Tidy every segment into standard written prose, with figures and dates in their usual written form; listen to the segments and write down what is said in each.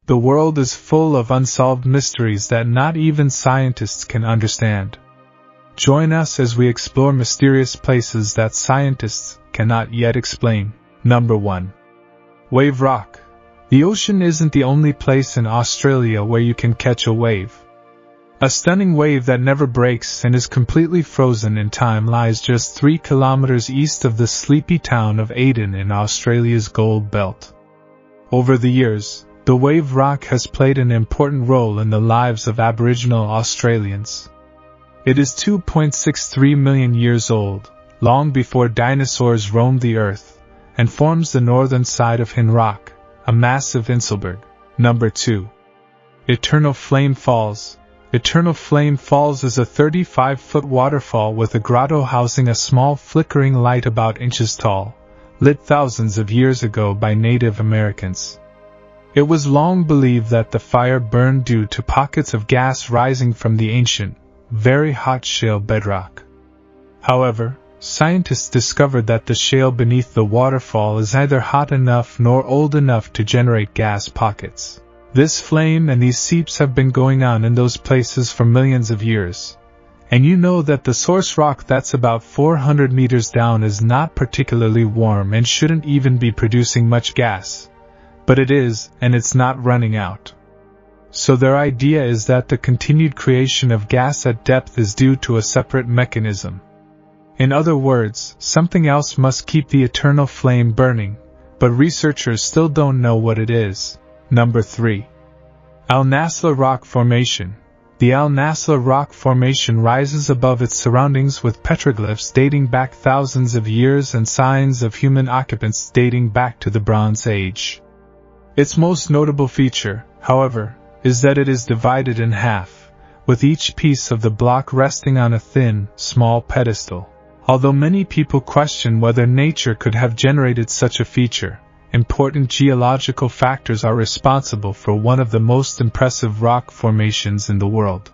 The world is full of unsolved mysteries that not even scientists can understand. Join us as we explore mysterious places that scientists cannot yet explain. Number 1. Wave Rock. The ocean isn't the only place in Australia where you can catch a wave. A stunning wave that never breaks and is completely frozen in time lies just 3 kilometers east of the sleepy town of Aden in Australia's Gold Belt. Over the years, the wave rock has played an important role in the lives of Aboriginal Australians. It is 2.63 million years old, long before dinosaurs roamed the earth, and forms the northern side of Hin Rock, a massive inselberg. Number 2. Eternal Flame Falls. Eternal Flame Falls is a 35-foot waterfall with a grotto housing a small flickering light about inches tall, lit thousands of years ago by Native Americans. It was long believed that the fire burned due to pockets of gas rising from the ancient, very hot shale bedrock. However, scientists discovered that the shale beneath the waterfall is neither hot enough nor old enough to generate gas pockets. This flame and these seeps have been going on in those places for millions of years. And you know that the source rock that's about 400 meters down is not particularly warm and shouldn't even be producing much gas. But it is, and it's not running out. So their idea is that the continued creation of gas at depth is due to a separate mechanism. In other words, something else must keep the eternal flame burning, but researchers still don't know what it is. Number 3. Al Nasla Rock Formation. The Al Nasla Rock Formation rises above its surroundings with petroglyphs dating back thousands of years and signs of human occupants dating back to the Bronze Age. Its most notable feature, however, is that it is divided in half, with each piece of the block resting on a thin, small pedestal. Although many people question whether nature could have generated such a feature, important geological factors are responsible for one of the most impressive rock formations in the world.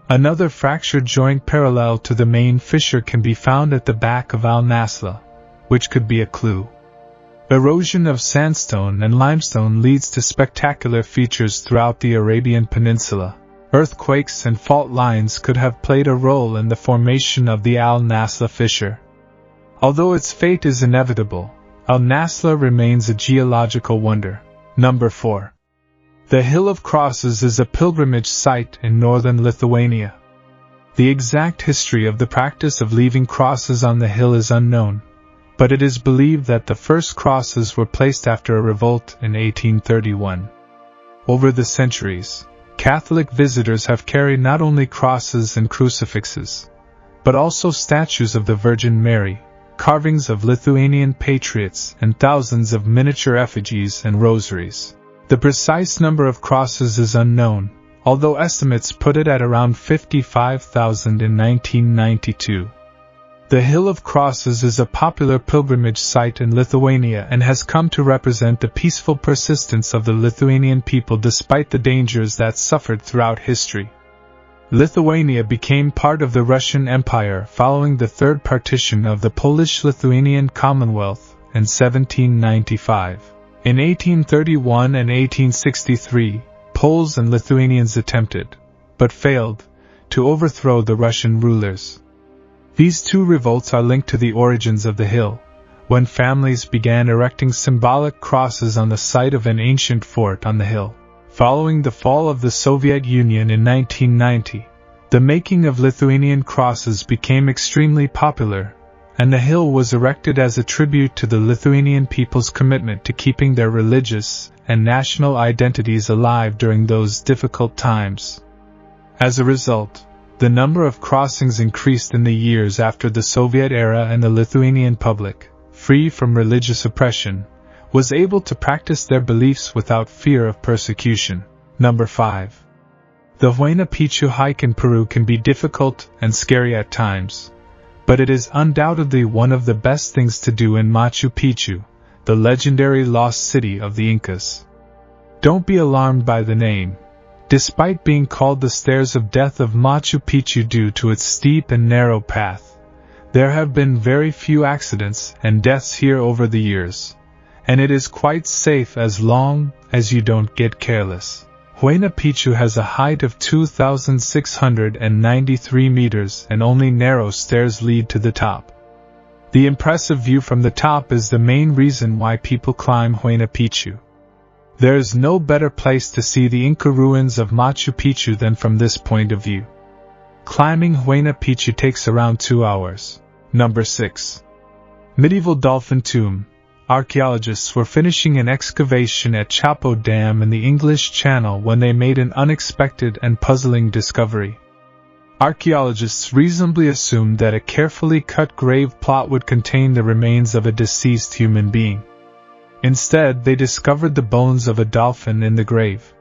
Another fractured joint parallel to the main fissure can be found at the back of Al Nasla, which could be a clue. Erosion of sandstone and limestone leads to spectacular features throughout the Arabian Peninsula. Earthquakes and fault lines could have played a role in the formation of the Al Nasla fissure. Although its fate is inevitable, Al Nasla remains a geological wonder. Number 4. The Hill of Crosses is a pilgrimage site in northern Lithuania. The exact history of the practice of leaving crosses on the hill is unknown, but it is believed that the first crosses were placed after a revolt in 1831. Over the centuries, Catholic visitors have carried not only crosses and crucifixes, but also statues of the Virgin Mary, carvings of Lithuanian patriots, and thousands of miniature effigies and rosaries. The precise number of crosses is unknown, although estimates put it at around 55,000 in 1992. The Hill of Crosses is a popular pilgrimage site in Lithuania and has come to represent the peaceful persistence of the Lithuanian people despite the dangers that suffered throughout history. Lithuania became part of the Russian Empire following the Third Partition of the Polish-Lithuanian Commonwealth in 1795. In 1831 and 1863, Poles and Lithuanians attempted, but failed, to overthrow the Russian rulers. These two revolts are linked to the origins of the hill, when families began erecting symbolic crosses on the site of an ancient fort on the hill. Following the fall of the Soviet Union in 1990, the making of Lithuanian crosses became extremely popular, and the hill was erected as a tribute to the Lithuanian people's commitment to keeping their religious and national identities alive during those difficult times. As a result, the number of crossings increased in the years after the Soviet era, and the Lithuanian public, free from religious oppression, was able to practice their beliefs without fear of persecution. Number 5. The Huayna Picchu hike in Peru can be difficult and scary at times, but it is undoubtedly one of the best things to do in Machu Picchu, the legendary lost city of the Incas. Don't be alarmed by the name. Despite being called the Stairs of Death of Machu Picchu due to its steep and narrow path, there have been very few accidents and deaths here over the years, and it is quite safe as long as you don't get careless. Huayna Picchu has a height of 2,693 meters and only narrow stairs lead to the top. The impressive view from the top is the main reason why people climb Huayna Picchu. There is no better place to see the Inca ruins of Machu Picchu than from this point of view. Climbing Huayna Picchu takes around 2 hours. Number 6. Medieval Dolphin Tomb. Archaeologists were finishing an excavation at Chapo Dam in the English Channel when they made an unexpected and puzzling discovery. Archaeologists reasonably assumed that a carefully cut grave plot would contain the remains of a deceased human being. Instead, they discovered the bones of a dolphin in the grave.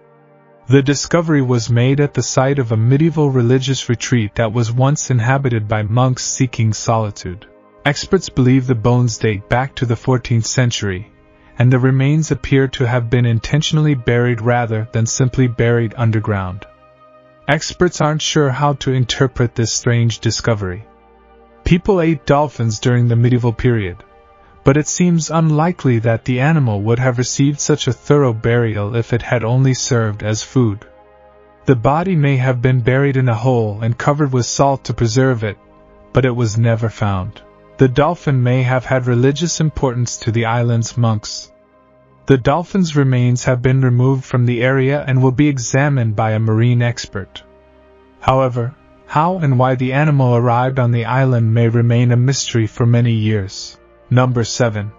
The discovery was made at the site of a medieval religious retreat that was once inhabited by monks seeking solitude. Experts believe the bones date back to the 14th century, and the remains appear to have been intentionally buried rather than simply buried underground. Experts aren't sure how to interpret this strange discovery. People ate dolphins during the medieval period, but it seems unlikely that the animal would have received such a thorough burial if it had only served as food. The body may have been buried in a hole and covered with salt to preserve it, but it was never found. The dolphin may have had religious importance to the island's monks. The dolphin's remains have been removed from the area and will be examined by a marine expert. However, how and why the animal arrived on the island may remain a mystery for many years. Number 7.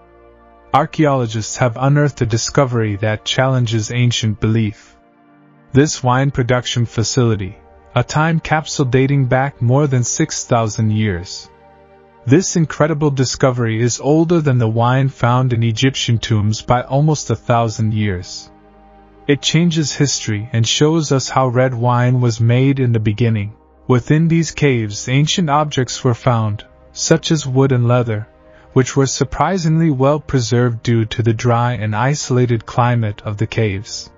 Archaeologists have unearthed a discovery that challenges ancient belief. This wine production facility, a time capsule dating back more than 6,000 years. This incredible discovery is older than the wine found in Egyptian tombs by almost 1,000 years. It changes history and shows us how red wine was made in the beginning. Within these caves, ancient objects were found, such as wood and leather, which were surprisingly well preserved due to the dry and isolated climate of the caves.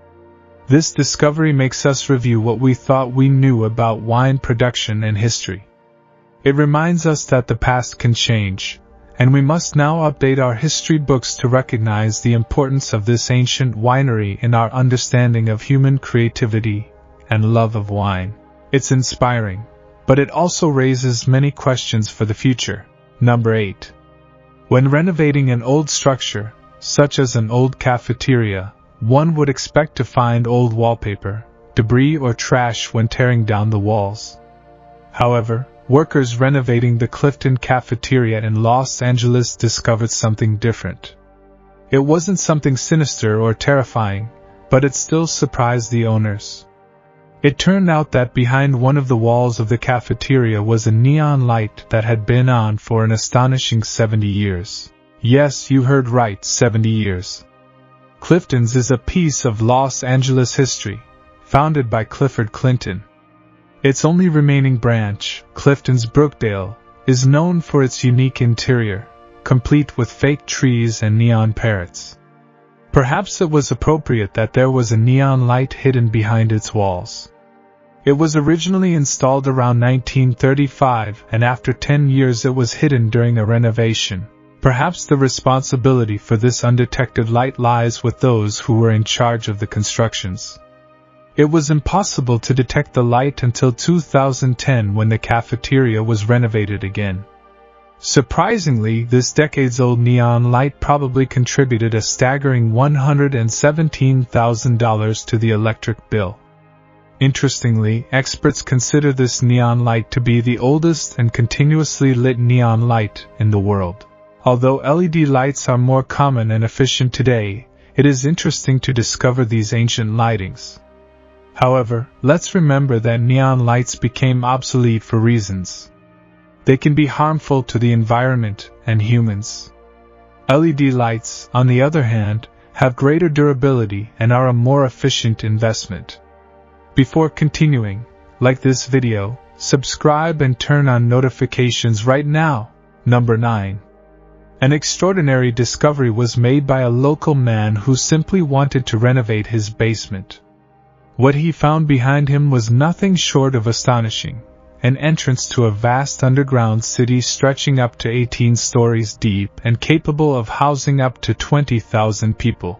This discovery makes us review what we thought we knew about wine production and history. It reminds us that the past can change, and we must now update our history books to recognize the importance of this ancient winery in our understanding of human creativity and love of wine. It's inspiring, but it also raises many questions for the future. Number 8. When renovating an old structure, such as an old cafeteria, one would expect to find old wallpaper, debris or trash when tearing down the walls. However, workers renovating the Clifton Cafeteria in Los Angeles discovered something different. It wasn't something sinister or terrifying, but it still surprised the owners. It turned out that behind one of the walls of the cafeteria was a neon light that had been on for an astonishing 70 years. Yes, you heard right, 70 years. Clifton's is a piece of Los Angeles history, founded by Clifford Clinton. Its only remaining branch, Clifton's Brookdale, is known for its unique interior, complete with fake trees and neon parrots. Perhaps it was appropriate that there was a neon light hidden behind its walls. It was originally installed around 1935, and after 10 years it was hidden during a renovation. Perhaps the responsibility for this undetected light lies with those who were in charge of the constructions. It was impossible to detect the light until 2010 when the cafeteria was renovated again. Surprisingly, this decades-old neon light probably contributed a staggering $117,000 to the electric bill. Interestingly, experts consider this neon light to be the oldest and continuously lit neon light in the world. Although LED lights are more common and efficient today, it is interesting to discover these ancient lightings. However, let's remember that neon lights became obsolete for reasons. They can be harmful to the environment and humans. LED lights, on the other hand, have greater durability and are a more efficient investment. Before continuing, like this video, subscribe and turn on notifications right now. Number 9. An extraordinary discovery was made by a local man who simply wanted to renovate his basement. What he found behind him was nothing short of astonishing, an entrance to a vast underground city stretching up to 18 stories deep and capable of housing up to 20,000 people.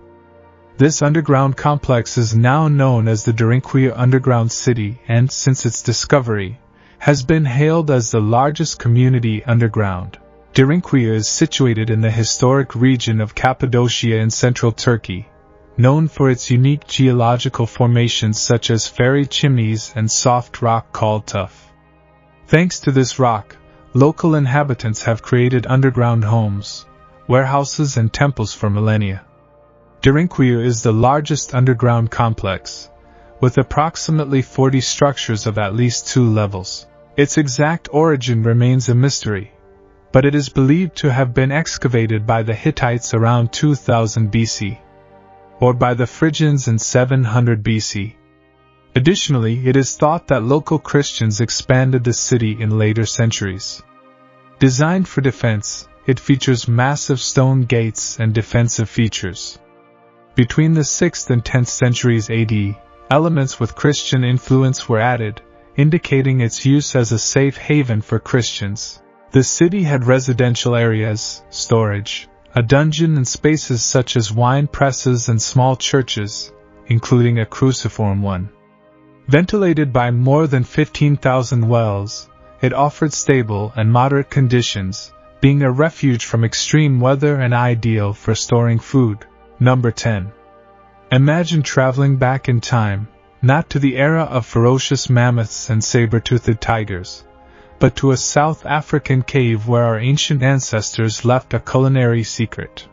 This underground complex is now known as the Derinkuyu Underground City and, since its discovery, has been hailed as the largest community underground. Derinkuyu is situated in the historic region of Cappadocia in central Turkey, known for its unique geological formations such as fairy chimneys and soft rock called tuff. Thanks to this rock, local inhabitants have created underground homes, warehouses and temples for millennia. Derinkuyu is the largest underground complex, with approximately 40 structures of at least 2 levels. Its exact origin remains a mystery, but it is believed to have been excavated by the Hittites around 2000 BC, or by the Phrygians in 700 BC. Additionally, it is thought that local Christians expanded the city in later centuries. Designed for defense, it features massive stone gates and defensive features. Between the 6th and 10th centuries AD, elements with Christian influence were added, indicating its use as a safe haven for Christians. The city had residential areas, storage, a dungeon and spaces such as wine presses and small churches, including a cruciform one. Ventilated by more than 15,000 wells, it offered stable and moderate conditions, being a refuge from extreme weather and ideal for storing food. Number 10. Imagine traveling back in time, not to the era of ferocious mammoths and saber-toothed tigers, but to a South African cave where our ancient ancestors left a culinary secret.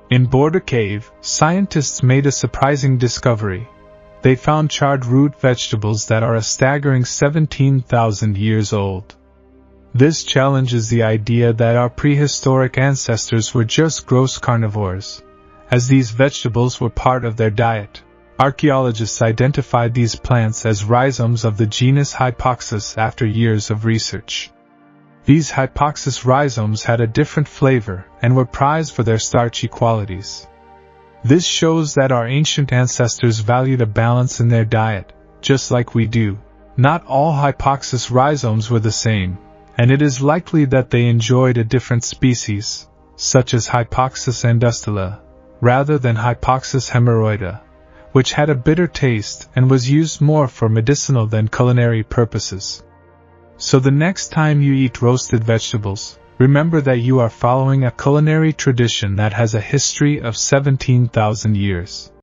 In Border Cave, scientists made a surprising discovery. They found charred root vegetables that are a staggering 17,000 years old. This challenges the idea that our prehistoric ancestors were just gross carnivores, as these vegetables were part of their diet. Archaeologists identified these plants as rhizomes of the genus Hypoxus after years of research. These Hypoxus rhizomes had a different flavor and were prized for their starchy qualities. This shows that our ancient ancestors valued a balance in their diet, just like we do. Not all Hypoxus rhizomes were the same, and it is likely that they enjoyed a different species, such as Hypoxus angustula, rather than Hypoxus hemorrhoida, which had a bitter taste and was used more for medicinal than culinary purposes. So the next time you eat roasted vegetables, remember that you are following a culinary tradition that has a history of 17,000 years.